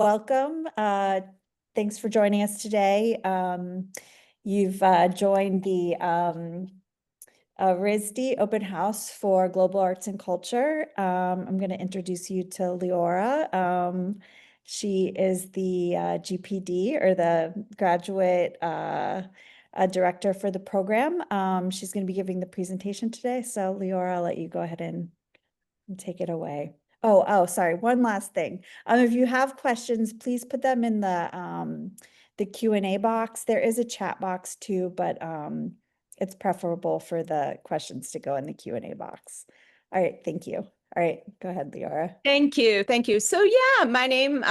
Welcome. Thanks for joining us today. You've joined the RISD open house for global arts and culture. I'm going to introduce you to Leora. She is the GPD, or the graduate director for the program. She's going to be giving the presentation today. So Leora, I'll let you go ahead and take it away. Oh, sorry. One last thing. If you have questions, please put them in the Q&A box. There is a chat box too, but it's preferable for the questions to go in the Q&A box. All right, thank you. All right, go ahead, Leora. Thank you. Thank you. So yeah, my name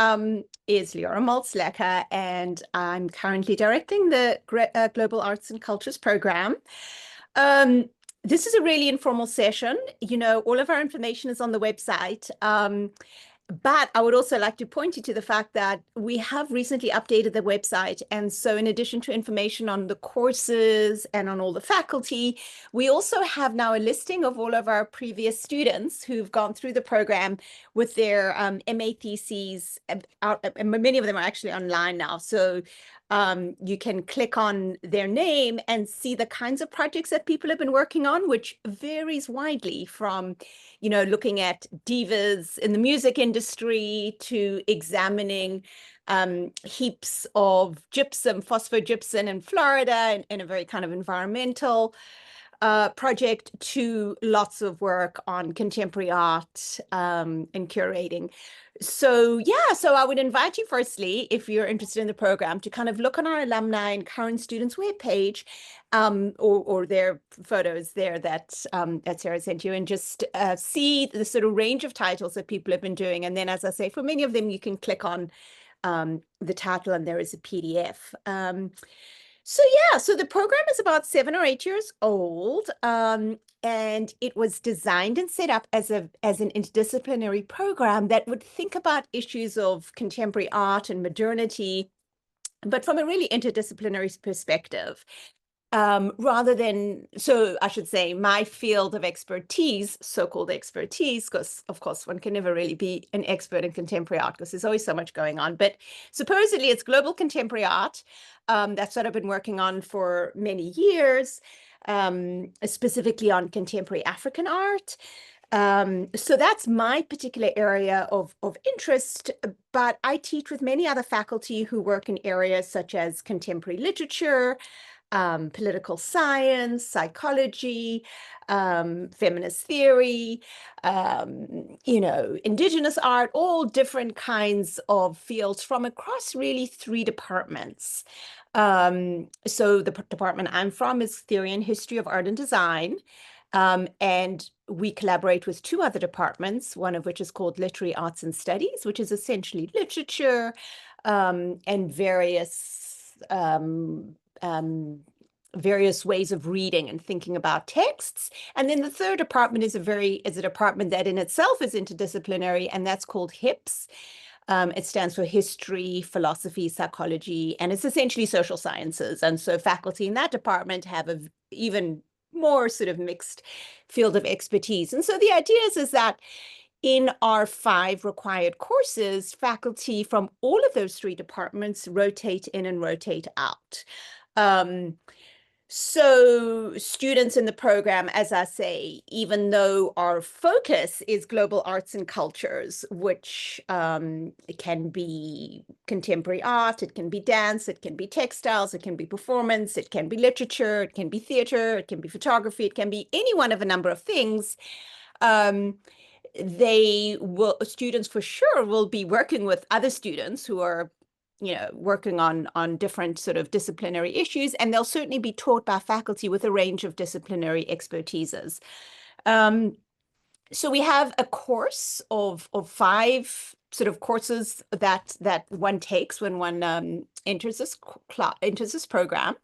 is Leora Maltz-Leca, and I'm currently directing the Global Arts and Cultures program. This is a really informal session. You know, all of our information is on the website. But I would also like to point you to the fact that we have recently updated the website. And so in addition to information on the courses and on all the faculty, we also have now a listing of all of our previous students who've gone through the program with their MA theses. And many of them are actually online now. So you can click on their name and see the kinds of projects that people have been working on, which varies widely from, you know, looking at divas in the music industry to examining heaps of gypsum, phosphogypsum in Florida in a very kind of environmental project, to lots of work on contemporary art and curating. So yeah, so I would invite you firstly, if you're interested in the program, to kind of look on our alumni and current students webpage, or their photos there that Sarah sent you, and just see the sort of range of titles that people have been doing. And then, as I say, for many of them, you can click on the title and there is a PDF. So yeah, so the program is about 7 or 8 years old, and it was designed and set up as an interdisciplinary program that would think about issues of contemporary art and modernity, but from a really interdisciplinary perspective. Rather than, so I should say, my field of expertise, so-called expertise, because of course one can never really be an expert in contemporary art because there's always so much going on, but supposedly it's global contemporary art. That's what I've been working on for many years, specifically on contemporary African art. So that's my particular area of interest, but I teach with many other faculty who work in areas such as contemporary literature, political science, psychology, feminist theory, you know, indigenous art, all different kinds of fields from across really 3 departments. So the department I'm from is Theory and History of Art and Design. And we collaborate with 2 other departments, one of which is called Literary Arts and Studies, which is essentially literature and various ways of reading and thinking about texts. And then the 3rd department is a department that in itself is interdisciplinary, and that's called HIPS. It stands for History, Philosophy, Psychology, and it's essentially social sciences. And so faculty in that department have a even more sort of mixed field of expertise. And so the idea is that in our 5 required courses, faculty from all of those 3 departments rotate in and rotate out. So students in the program, as I say, even though our focus is global arts and cultures, which it can be contemporary art, it can be dance, it can be textiles, it can be performance, it can be literature, it can be theater, it can be photography, it can be any one of a number of things. Students for sure will be working with other students who are, you know, working on different sort of disciplinary issues, and they'll certainly be taught by faculty with a range of disciplinary expertises. So we have a course of 5 sort of courses that one takes when one enters this program.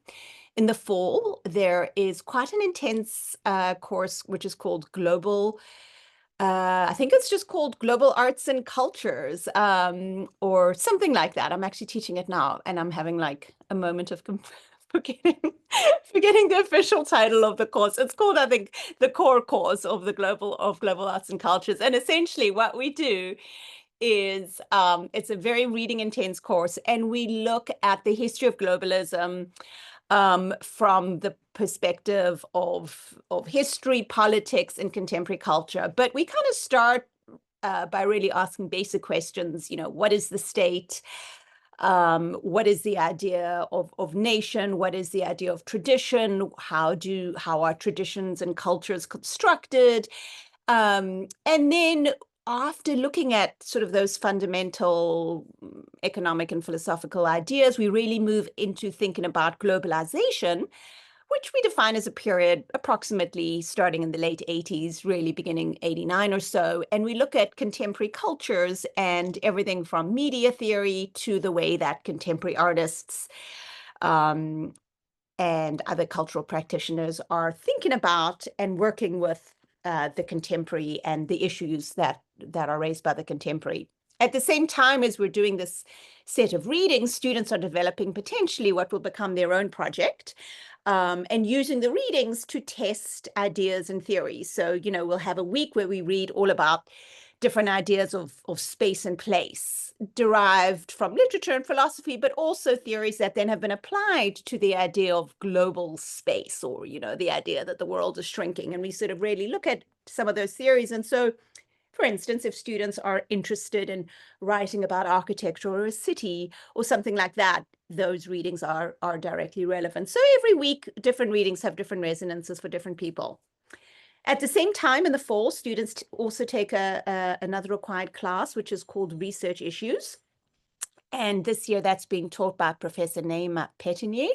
In the fall, there is quite an intense course which is called I think it's just called Global Arts and Cultures, or something like that. I'm actually teaching it now, and I'm having like a moment of forgetting the official title of the course. It's called, I think, the core course of the Global Arts and Cultures. And essentially what we do is it's a very reading intense course, and we look at the history of globalism from the perspective of history, politics, and contemporary culture. But we kind of start by really asking basic questions. What is the state? What is the idea of nation? What is the idea of tradition? How are traditions and cultures constructed? And then after looking at sort of those fundamental economic and philosophical ideas, we really move into thinking about globalization, which we define as a period approximately starting in the late 80s, really beginning 89 or so. And we look at contemporary cultures and everything from media theory to the way that contemporary artists and other cultural practitioners are thinking about and working with the contemporary and the issues that are raised by the contemporary. At the same time as we're doing this set of readings, students are developing potentially what will become their own project, and using the readings to test ideas and theories. So, we'll have a week where we read all about different ideas of space and place derived from literature and philosophy, but also theories that then have been applied to the idea of global space, or, the idea that the world is shrinking. And we sort of really look at some of those theories. And so, for instance, if students are interested in writing about architecture or a city or something like that, those readings are directly relevant. So every week, different readings have different resonances for different people. At the same time, in the fall, students also take another required class, which is called Research Issues. And this year, that's being taught by Professor Naima Petinier.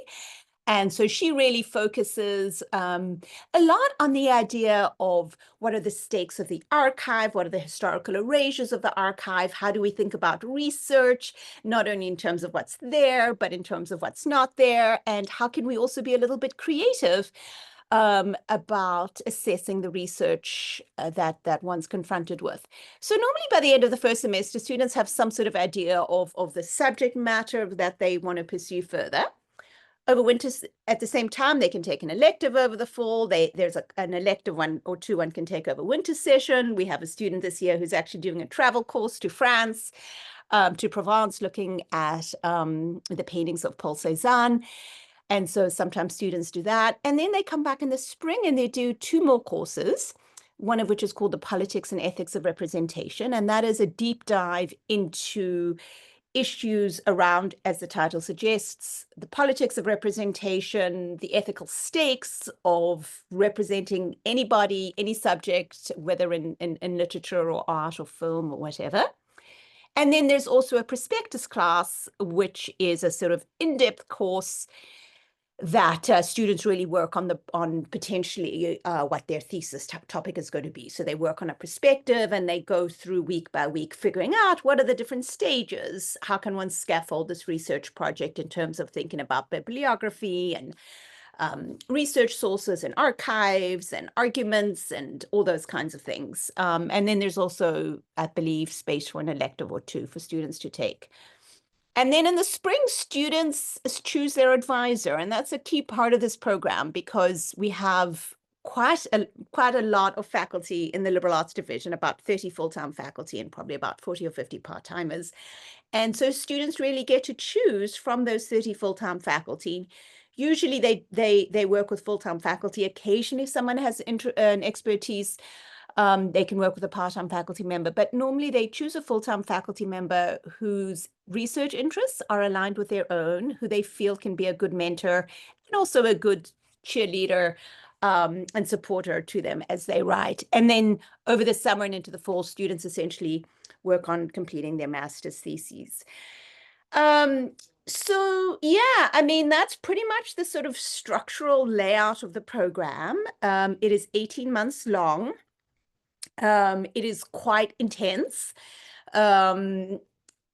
And so she really focuses a lot on the idea of what are the stakes of the archive, what are the historical erasures of the archive, how do we think about research, not only in terms of what's there, but in terms of what's not there, and how can we also be a little bit creative about assessing the research that one's confronted with. So normally by the end of the first semester, students have some sort of idea of the subject matter that they want to pursue further. Over winter, at the same time, they can take an elective over the fall. There's an elective one or two one can take over winter session. We have a student this year who's actually doing a travel course to France, to Provence, looking at the paintings of Paul Cézanne. And so sometimes students do that. And then they come back in the spring and they do two more courses, one of which is called the Politics and Ethics of Representation. And that is a deep dive into issues around, as the title suggests, the politics of representation, the ethical stakes of representing anybody, any subject, whether in literature or art or film or whatever. And then there's also a prospectus class, which is a sort of in-depth course that students really work on potentially what their thesis topic is going to be. So they work on a perspective and they go through week by week, figuring out what are the different stages, how can one scaffold this research project in terms of thinking about bibliography and research sources and archives and arguments and all those kinds of things. And then there's also, I believe, space for an elective or two for students to take. And then in the spring, students choose their advisor. And that's a key part of this program because we have quite a lot of faculty in the liberal arts division, about 30 full-time faculty and probably about 40 or 50 part-timers. And so students really get to choose from those 30 full-time faculty. Usually they work with full-time faculty. Occasionally someone has an expertise. They can work with a part-time faculty member, but normally they choose a full-time faculty member whose research interests are aligned with their own, who they feel can be a good mentor and also a good cheerleader and supporter to them as they write. And then over the summer and into the fall, students essentially work on completing their master's theses. So yeah, I mean, that's pretty much the sort of structural layout of the program. It is 18 months long. It is quite intense.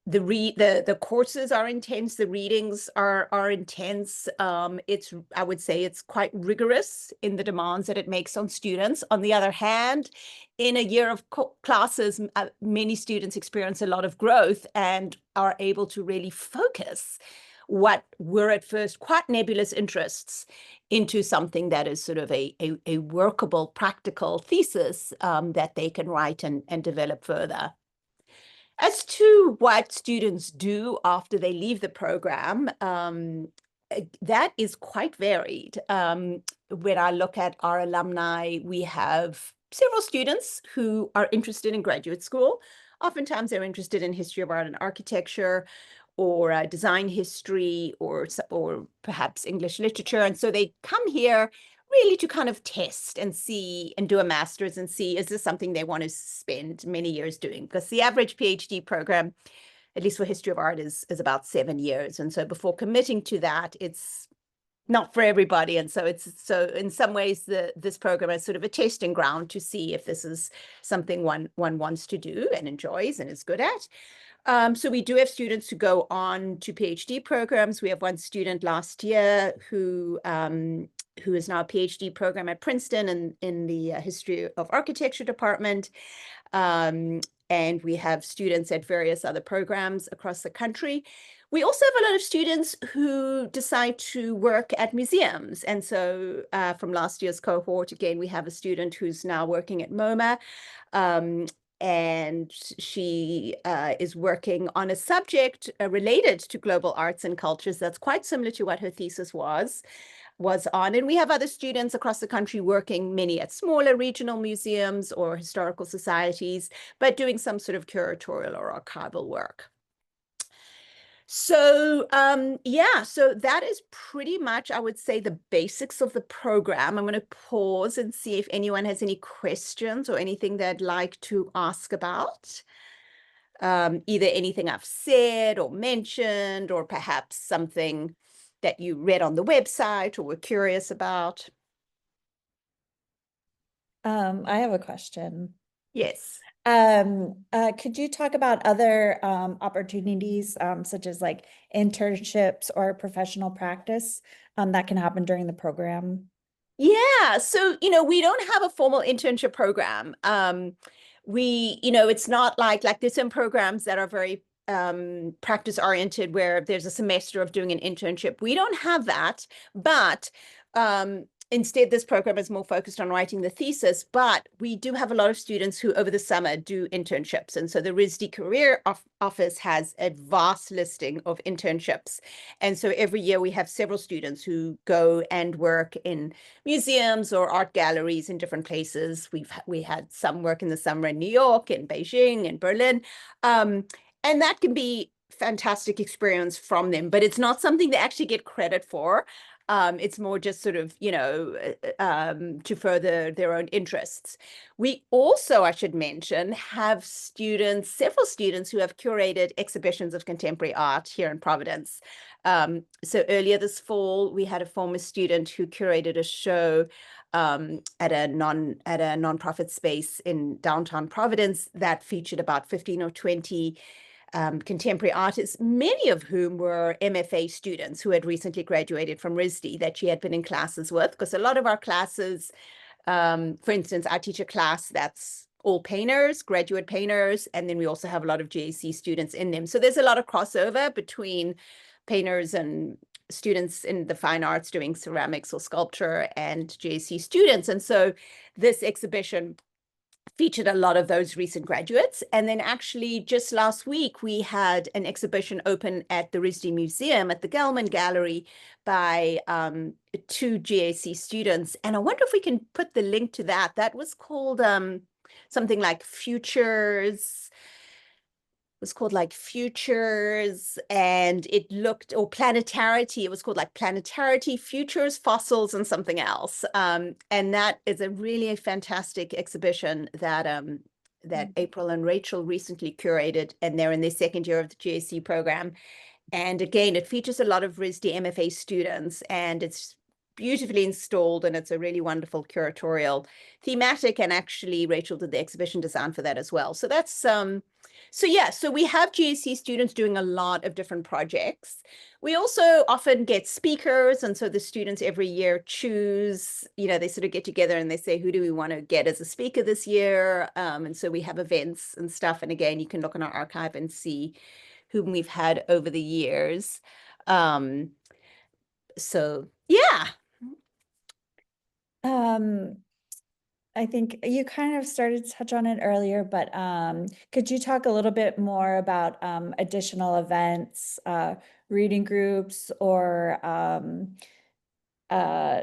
The courses are intense, the readings are intense. I would say it's quite rigorous in the demands that it makes on students. On the other hand, in a year of classes, many students experience a lot of growth and are able to really focus what were at first quite nebulous interests into something that is sort of a workable, practical thesis that they can write and develop further. As to what students do after they leave the program, that is quite varied. When I look at our alumni, we have several students who are interested in graduate school. Oftentimes, they're interested in history of art and architecture, or design history, or perhaps English literature, and so they come here really to kind of test and see and do a master's and see, is this something they want to spend many years doing? Because the average PhD program, at least for history of art, is about 7 years. And so before committing to that, it's not for everybody. And so in some ways, this program is sort of a testing ground to see if this is something one wants to do and enjoys and is good at. So we do have students who go on to PhD programs. We have one student last year who is now a PhD program at Princeton in the History of Architecture department. And we have students at various other programs across the country. We also have a lot of students who decide to work at museums. And so from last year's cohort, again, we have a student who's now working at MoMA. And she is working on a subject related to global arts and cultures that's quite similar to what her thesis was on. And we have other students across the country working, many at smaller regional museums or historical societies, but doing some sort of curatorial or archival work. So yeah, so that is pretty much, I would say, the basics of the program. I'm going to pause and see if anyone has any questions or anything they'd like to ask about. Either anything I've said or mentioned, or perhaps something that you read on the website or were curious about. I have a question. Yes. Could you talk about other opportunities, such as like internships or professional practice, that can happen during the program? Yeah, so we don't have a formal internship program. It's not like there's some programs that are very practice oriented where there's a semester of doing an internship. We don't have that, but instead this program is more focused on writing the thesis. But we do have a lot of students who over the summer do internships, and so the RISD Career Office has a vast listing of internships. And so every year we have several students who go and work in museums or art galleries in different places. We had some work in the summer in New York, in Beijing, in Berlin. And that can be fantastic experience from them, but it's not something they actually get credit for. It's more just sort of, to further their own interests. We also, I should mention, have several students who have curated exhibitions of contemporary art here in Providence. So earlier this fall, we had a former student who curated a show at a nonprofit space in downtown Providence that featured about 15 or 20 contemporary artists, many of whom were MFA students who had recently graduated from RISD that she had been in classes with, because a lot of our classes, for instance, I teach a class that's all painters, graduate painters, and then we also have a lot of GAC students in them. So there's a lot of crossover between painters and students in the fine arts doing ceramics or sculpture and GAC students. And so this exhibition featured a lot of those recent graduates. And then actually just last week, we had an exhibition open at the RISD Museum at the Gelman Gallery by 2 GAC students. And I wonder if we can put the link to that. That was called something like Futures. Was called like Futures, and it looked, or Planetarity, it was called like Planetarity, Futures, Fossils, and something else. And that is a really fantastic exhibition that April and Rachel recently curated, and they're in their second year of the GAC program. And again, it features a lot of RISD MFA students, and it's beautifully installed, and it's a really wonderful curatorial thematic. And actually, Rachel did the exhibition design for that as well. So that's so yeah, so we have GAC students doing a lot of different projects. We also often get speakers, and so the students every year choose, they sort of get together and they say, who do we want to get as a speaker this year? And so we have events and stuff. And again, you can look in our archive and see whom we've had over the years. So yeah. Um, I think you kind of started to touch on it earlier, but could you talk a little bit more about additional events, reading groups, or uh,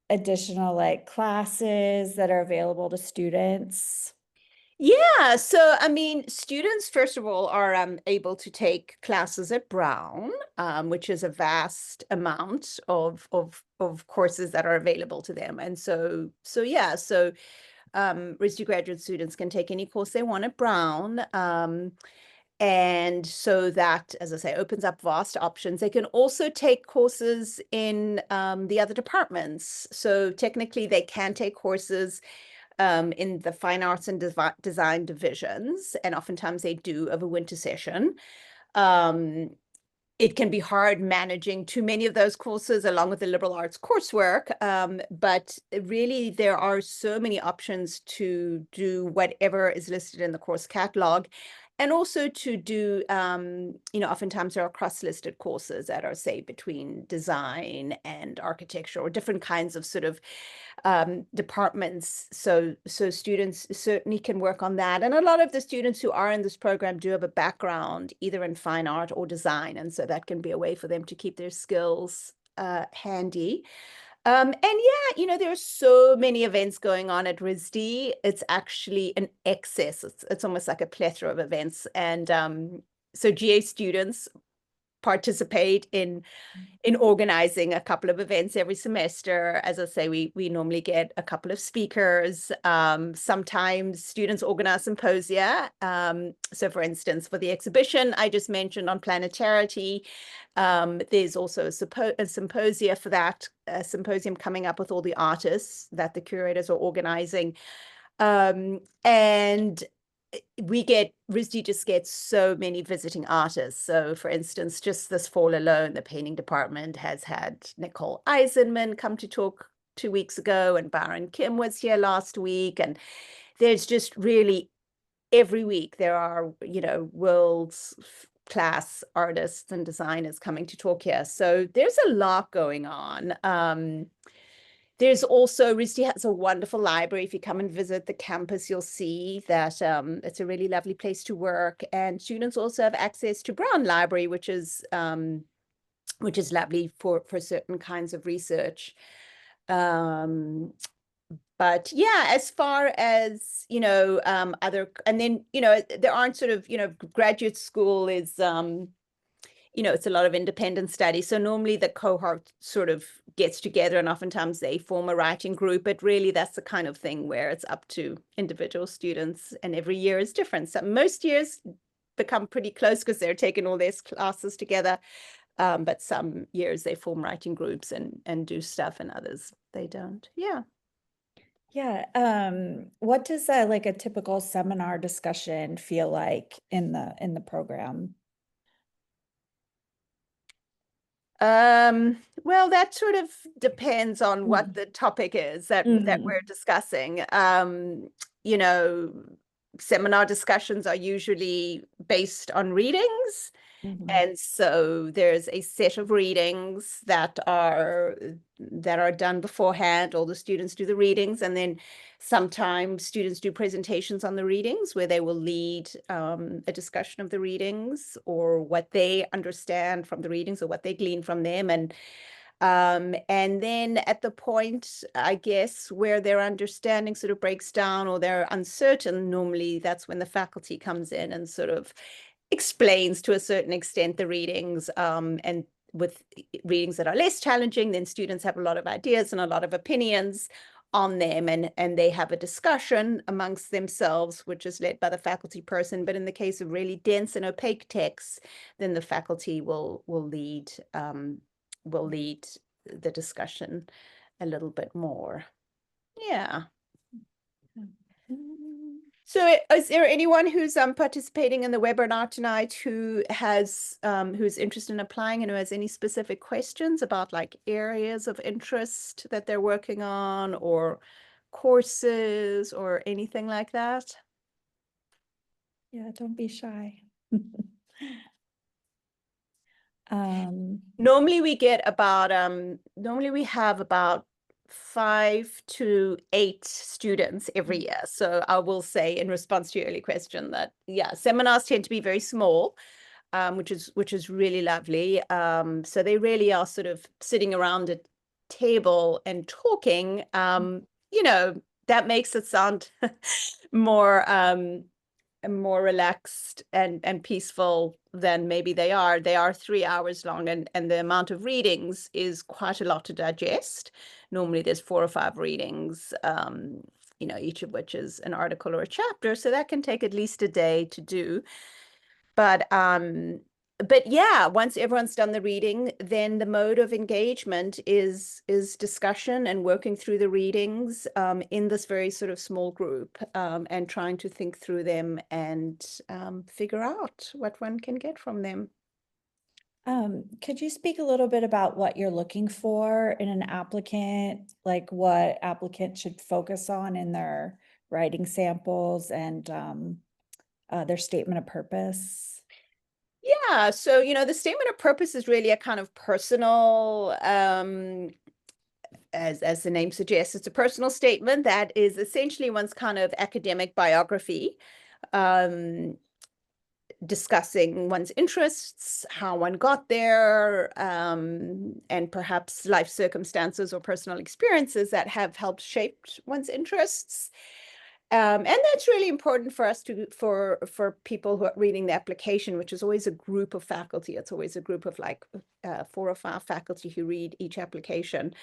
additional like classes that are available to students? Yeah, so I mean, students, first of all, are able to take classes at Brown, which is a vast amount of courses that are available to them. And so RISD graduate students can take any course they want at Brown. And so that, as I say, opens up vast options. They can also take courses in the other departments. So technically, they can take courses in the fine arts and design divisions, and oftentimes they do of a winter session. Um, it can be hard managing too many of those courses along with the liberal arts coursework, but really there are so many options to do whatever is listed in the course catalog. And also to do, oftentimes there are cross-listed courses that are, say, between design and architecture or different kinds of sort of departments. So students certainly can work on that. And a lot of the students who are in this program do have a background either in fine art or design. And so that can be a way for them to keep their skills handy. And yeah, there are so many events going on at RISD. It's actually an excess. It's almost like a plethora of events. And so GA students participate in organizing a couple of events every semester. As I say, we normally get a couple of speakers. Sometimes students organize symposia. So for instance, for the exhibition I just mentioned on planetarity, there's also a symposia for that, a symposium coming up with all the artists that the curators are organizing. And RISD just gets so many visiting artists. So for instance, just this fall alone, the painting department has had Nicole Eisenman come to talk 2 weeks ago, and Baron Kim was here last week. And there's just really every week there are, world class artists and designers coming to talk here. So there's a lot going on. There's also, RISD has a wonderful library. If you come and visit the campus, you'll see that it's a really lovely place to work. And students also have access to Brown Library, which is lovely for certain kinds of research. But yeah, as far as, other, and then, there aren't sort of, graduate school is, it's a lot of independent study. So normally the cohort sort of gets together and oftentimes they form a writing group, but really that's the kind of thing where it's up to individual students, and every year is different. So most years become pretty close because they're taking all their classes together. But some years they form writing groups and do stuff, and others they don't. Yeah. Yeah. What does like a typical seminar discussion feel like in the program? Well, that sort of depends on what the topic is that we're discussing. You know, seminar discussions are usually based on readings. And so there's a set of readings that are done beforehand. All the students do the readings, and then sometimes students do presentations on the readings where they will lead a discussion of the readings or what they understand from the readings or what they glean from them. And then at the point, I guess, where their understanding sort of breaks down or they're uncertain, normally that's when the faculty comes in and sort of explains to a certain extent the readings. And with readings that are less challenging, then students have a lot of ideas and a lot of opinions on them, and they have a discussion amongst themselves, which is led by the faculty person. But in the case of really dense and opaque texts, then the faculty will lead the discussion a little bit more. Yeah. So is there anyone who's participating in the webinar tonight who has who's interested in applying and who has any specific questions about like areas of interest that they're working on or courses or anything like that? Yeah, don't be shy. Normally we have about 5 to 8 students every year. So I will say, in response to your early question, that yeah, seminars tend to be very small, which is really lovely. So they really are sort of sitting around a table and talking. That makes it sound more more relaxed and peaceful than maybe they are. They are 3 hours long, and the amount of readings is quite a lot to digest. Normally there's 4 or 5 readings, each of which is an article or a chapter. So that can take at least a day to do. But yeah, once everyone's done the reading, then the mode of engagement is discussion and working through the readings in this very sort of small group, and trying to think through them and figure out what one can get from them. Could you speak a little bit about what you're looking for in an applicant, like what applicants should focus on in their writing samples and their statement of purpose? Yeah, so the statement of purpose is really a kind of personal, as the name suggests, it's a personal statement that is essentially one's kind of academic biography, discussing one's interests, how one got there, and perhaps life circumstances or personal experiences that have helped shape one's interests. And that's really important for us for people who are reading the application, which is always a group of faculty. It's always a group of like 4 or 5 faculty who read each application.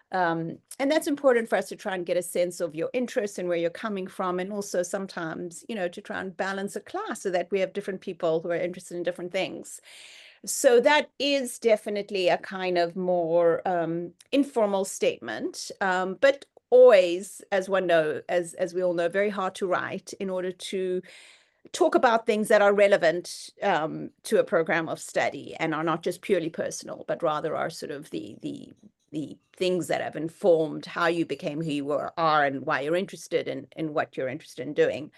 And that's important for us to try and get a sense of your interests and where you're coming from, and also sometimes, to try and balance a class so that we have different people who are interested in different things. So that is definitely a kind of more informal statement, but always, as we all know, very hard to write in order to talk about things that are relevant to a program of study and are not just purely personal, but rather are sort of the things that have informed how you became who you are and why you're interested in what you're interested in doing.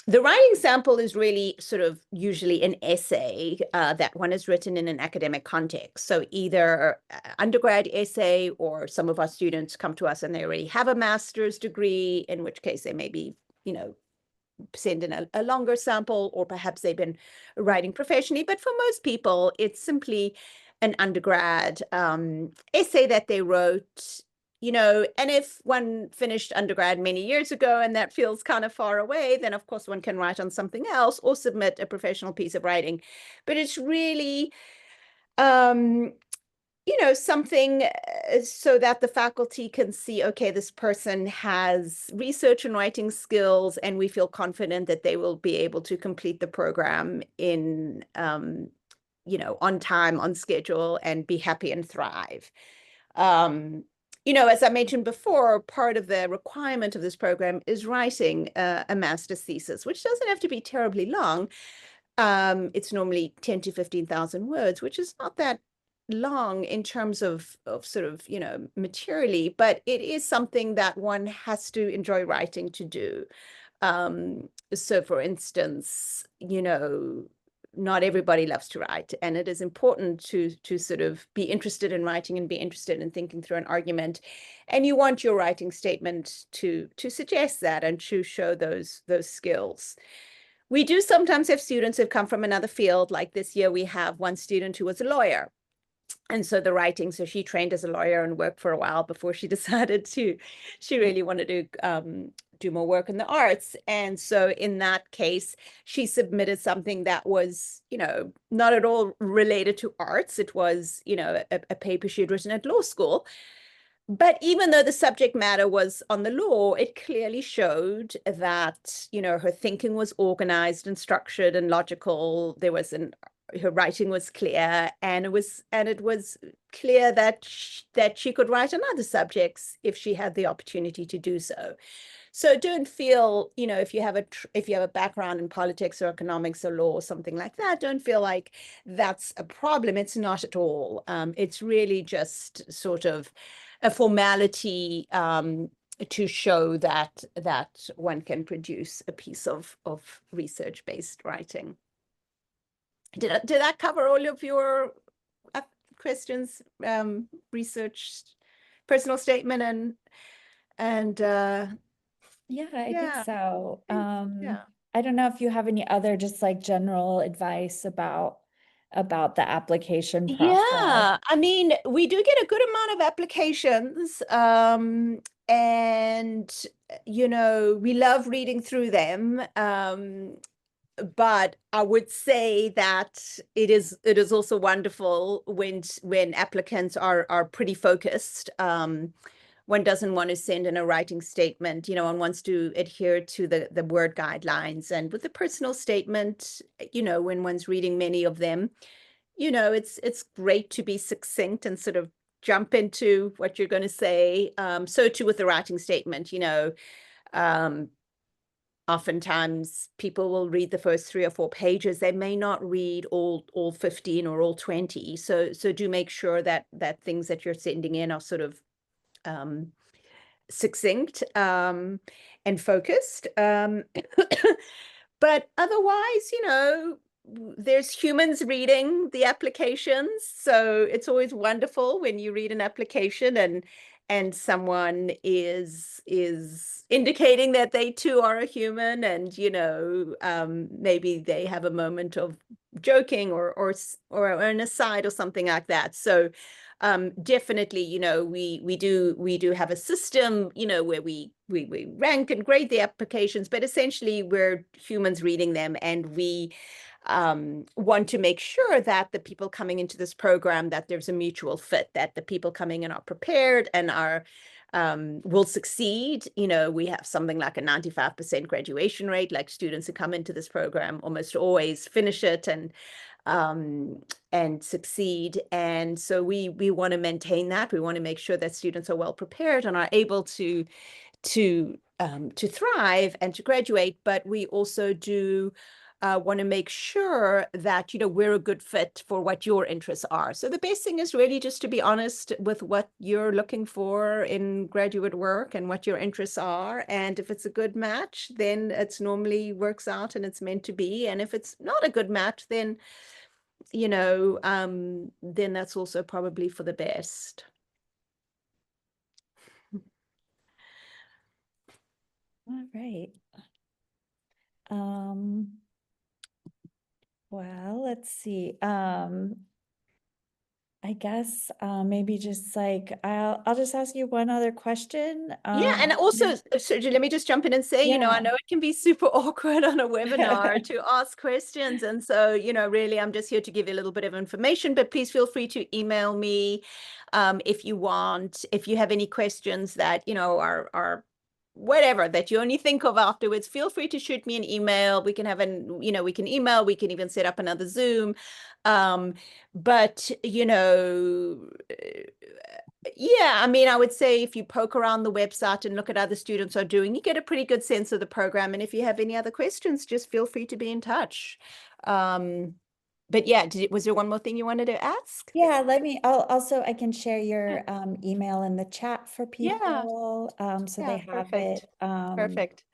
The writing sample is really sort of usually an essay that one is written in an academic context. So either undergrad essay, or some of our students come to us and they already have a master's degree, in which case they maybe, send in a longer sample, or perhaps they've been writing professionally. But for most people, it's simply an undergrad essay that they wrote. And if one finished undergrad many years ago and that feels kind of far away, then of course one can write on something else or submit a professional piece of writing. But it's really, something so that the faculty can see, okay, this person has research and writing skills, and we feel confident that they will be able to complete the program in, on time, on schedule, and be happy and thrive. As I mentioned before, part of the requirement of this program is writing a master's thesis, which doesn't have to be terribly long. It's normally 10 to 15,000 words, which is not that long in terms of sort of, materially, but it is something that one has to enjoy writing to do. So for instance, not everybody loves to write, and it is important to sort of be interested in writing and be interested in thinking through an argument. And you want your writing statement to suggest that and to show those skills. We do sometimes have students who've come from another field. Like this year, we have one student who was a lawyer. And so so she trained as a lawyer and worked for a while before she decided she really wanted to do more work in the arts. And so in that case, she submitted something that was, not at all related to arts. It was, a paper she had written at law school. But even though the subject matter was on the law, it clearly showed that, her thinking was organized and structured and logical. Her writing was clear, and it was clear that she could write on other subjects if she had the opportunity to do so. So don't feel, if you have a background in politics or economics or law or something like that, don't feel like that's a problem. It's not at all. It's really just sort of a formality to show that one can produce a piece of research-based writing. Did that cover all of your questions, research personal statement and Yeah, I think yeah, so. yeah. I don't know if you have any other just like general advice about the application process. Yeah, I mean, we do get a good amount of applications, and we love reading through them. But I would say that it is also wonderful when applicants are pretty focused. One doesn't want to send in a writing statement, one wants to adhere to the word guidelines. And with the personal statement, when one's reading many of them, it's great to be succinct and sort of jump into what you're going to say. So too with the writing statement, um, oftentimes people will read the first 3 or 4 pages. They may not read all 15 or all 20. So do make sure that things that you're sending in are sort of succinct and focused. But otherwise, there's humans reading the applications. So it's always wonderful when you read an application and someone is indicating that they too are a human, and maybe they have a moment of joking or an aside or something like that. So definitely, we do have a system, where we rank and grade the applications, but essentially we're humans reading them, and we want to make sure that the people coming into this program, that there's a mutual fit, that the people coming in are prepared and will succeed. We have something like a 95% graduation rate. Like, students who come into this program almost always finish it and succeed. And so we want to maintain that. We want to make sure that students are well prepared and are able to thrive and to graduate. But we also do want to make sure that we're a good fit for what your interests are. So the best thing is really just to be honest with what you're looking for in graduate work and what your interests are. And if it's a good match, then it's normally works out and it's meant to be. And if it's not a good match, then then that's also probably for the best. All right. Um, well, let's see. I guess maybe just like I'll just ask you one other question. Yeah, and also, Sergio, let me just jump in and say, I Yeah. know it can be super awkward on a webinar to ask questions. And so, really, I'm just here to give you a little bit of information, but please feel free to email me if you want. If you have any questions that, are whatever that you only think of afterwards, feel free to shoot me an email. We can have we can email, we can even set up another Zoom. But, yeah, I mean, I would say if you poke around the website and look at other students are doing, you get a pretty good sense of the program. And if you have any other questions, just feel free to be in touch. But yeah, was there one more thing you wanted to ask? Yeah, I can share your email in the chat for Yeah, people so they yeah, have perfect. it. Perfect.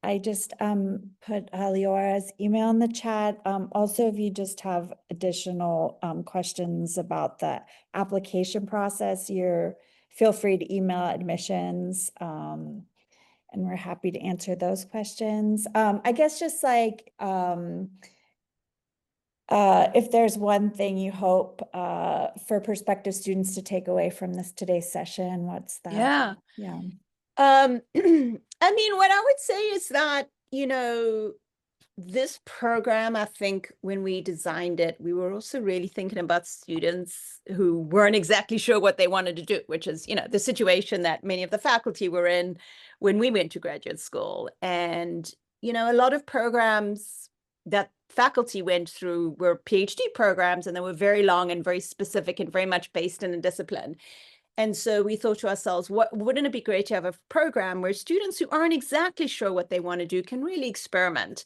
I just put Leora's email in the chat. Also, if you just have additional questions about the application process, feel free to email admissions, and we're happy to answer those questions. I guess just like if there's one thing you hope for prospective students to take away from today's session, what's that? Yeah. Yeah. I mean, what I would say is that, this program, I think when we designed it, we were also really thinking about students who weren't exactly sure what they wanted to do, which is, the situation that many of the faculty were in when we went to graduate school. And, a lot of programs that faculty went through were PhD programs, and they were very long and very specific and very much based in a discipline. And so we thought to ourselves, wouldn't it be great to have a program where students who aren't exactly sure what they want to do can really experiment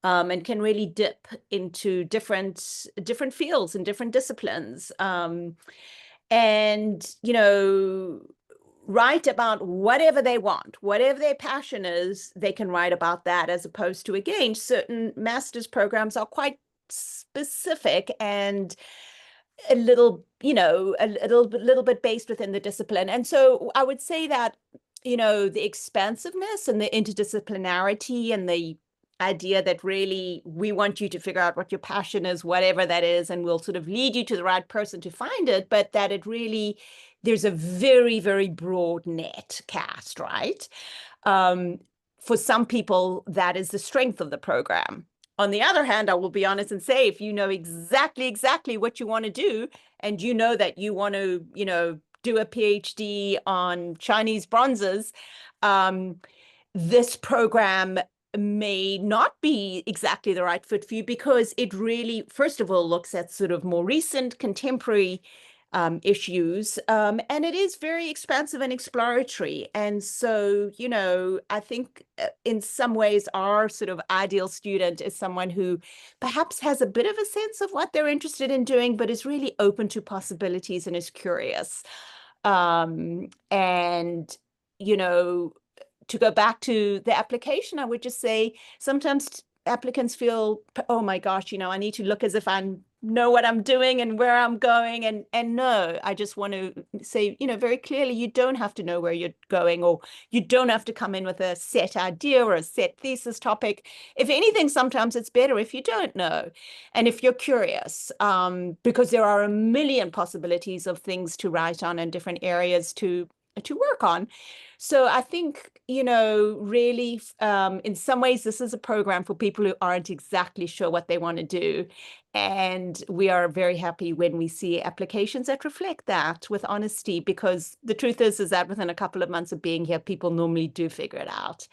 and can really dip into different fields and different disciplines, and write about whatever they want, whatever their passion is, they can write about that, as opposed to, again, certain master's programs are quite specific and a little, little bit based within the discipline. And so I would say that, the expansiveness and the interdisciplinarity and the idea that really we want you to figure out what your passion is, whatever that is, and we'll sort of lead you to the right person to find it, but that it really, there's a very, very broad net cast, right? Um, for some people, that is the strength of the program. On the other hand, I will be honest and say, if you know exactly what you want to do, and you know that you want to, do a PhD on Chinese bronzes, this program may not be exactly the right fit for you because it really, first of all, looks at sort of more recent contemporary issues. And it is very expansive and exploratory. And so, I think in some ways our sort of ideal student is someone who perhaps has a bit of a sense of what they're interested in doing, but is really open to possibilities and is curious. And, to go back to the application, I would just say sometimes applicants feel, oh my gosh, I need to look as if I know what I'm doing and where I'm going. And no, I just want to say, very clearly, you don't have to know where you're going, or you don't have to come in with a set idea or a set thesis topic. If anything, sometimes it's better if you don't know. And if you're curious, because there are a million possibilities of things to write on and different areas to work on. So I think, really, in some ways, this is a program for people who aren't exactly sure what they want to do. And we are very happy when we see applications that reflect that with honesty, because the truth is that within a couple of months of being here, people normally do figure it out.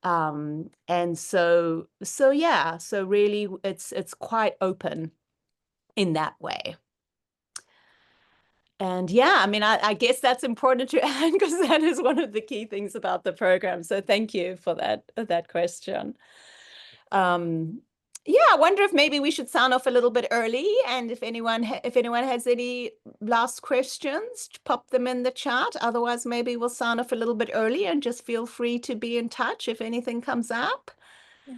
And so yeah, so really it's quite open in that way. And yeah, I mean, I guess that's important to add because that is one of the key things about the program. So thank you for that question. Yeah, I wonder if maybe we should sign off a little bit early, and if anyone has any last questions, pop them in the chat. Otherwise, maybe we'll sign off a little bit early and just feel free to be in touch if anything comes up. Yeah.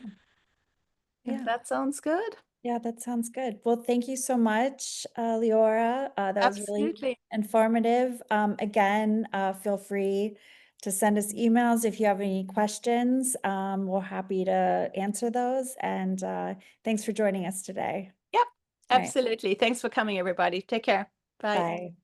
If Yeah. that sounds good. Yeah, that sounds good. Well, thank you so much, Leora. That was really Absolutely. informative. Again, feel free to send us emails if you have any questions. We're happy to answer those. And thanks for joining us today. Yep, All right. absolutely. Thanks for coming, everybody. Take care. Bye. Bye.